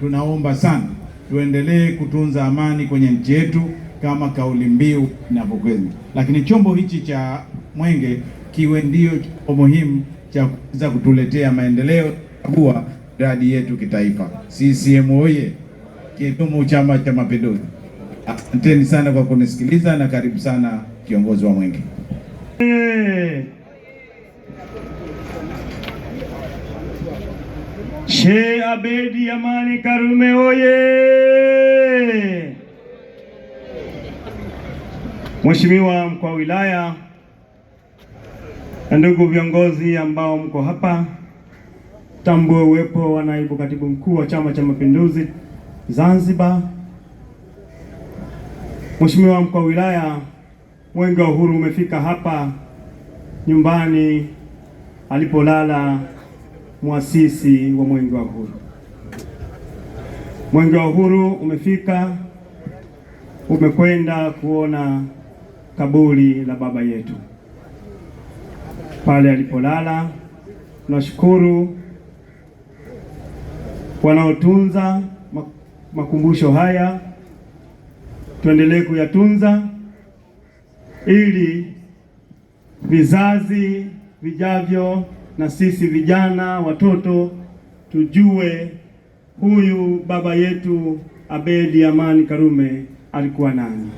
Tunaomba sana tuendelee kutunza amani kwenye nchi yetu kama kauli mbiu inavyokwenda, lakini chombo hichi cha Mwenge kiwe ndio chombo muhimu cha kutuletea maendeleo kuwa miradi yetu kitaifa. CCM oye! Kidumu Chama cha Mapinduzi! Asanteni sana kwa kunisikiliza na karibu sana kiongozi wa Mwenge. Sheikh Abeid Amani Karume oye! Mheshimiwa mkuu wa wilaya na ndugu viongozi ambao mko hapa, tambue uwepo wa naibu katibu mkuu wa Chama cha Mapinduzi Zanzibar. Mheshimiwa mkuu wa wilaya, Mwenge wa Uhuru umefika hapa nyumbani alipolala muasisi wa Mwenge wa Uhuru. Mwenge wa Uhuru umefika, umekwenda kuona kaburi la baba yetu pale alipolala. Tunashukuru wanaotunza makumbusho haya, tuendelee kuyatunza ili vizazi vijavyo na sisi vijana watoto tujue huyu baba yetu Abeid Amani Karume alikuwa nani,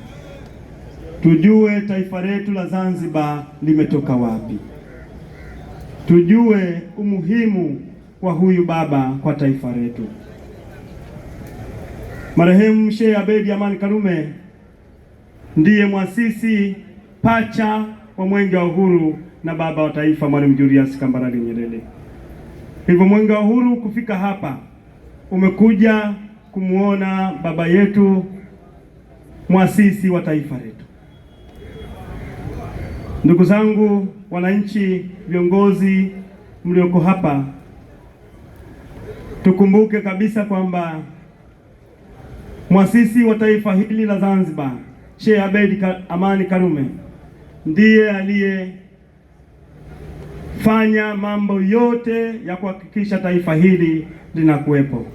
tujue taifa letu la Zanzibar limetoka wapi, tujue umuhimu wa huyu baba kwa taifa letu. Marehemu Sheikh Abeid Amani Karume ndiye mwasisi pacha wa Mwenge wa Uhuru na baba wa taifa Mwalimu Julius Kambarage Nyerere. Hivyo Mwenge wa Uhuru kufika hapa umekuja kumuona baba yetu, mwasisi wa taifa letu. Ndugu zangu wananchi, viongozi mlioko hapa, tukumbuke kabisa kwamba mwasisi wa taifa hili la Zanzibar, Sheikh Abeid Amani Karume, ndiye aliyefanya mambo yote ya kuhakikisha taifa hili linakuwepo.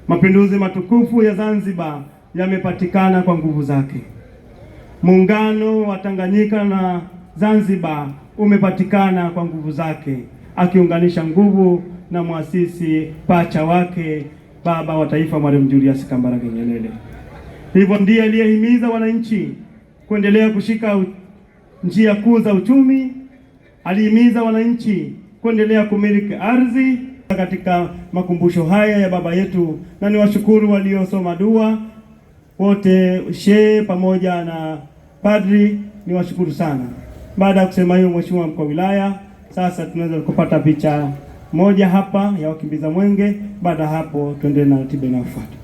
Mapinduzi matukufu ya Zanzibar yamepatikana kwa nguvu zake. Muungano wa Tanganyika na Zanzibar umepatikana kwa nguvu zake, akiunganisha nguvu na mwasisi pacha wake baba wa taifa Mwalimu Julius Kambarage Nyerere. Hivyo ndiye aliyehimiza wananchi kuendelea kushika njia kuu za uchumi. Alihimiza wananchi kuendelea kumiliki ardhi katika makumbusho haya ya baba yetu, na niwashukuru waliosoma dua wote, shehe pamoja na padri, niwashukuru sana. Baada ya kusema hiyo, Mheshimiwa mkuu wa wilaya, sasa tunaweza kupata picha moja hapa ya wakimbiza Mwenge. Baada hapo tuendelee na ratiba inayofuata.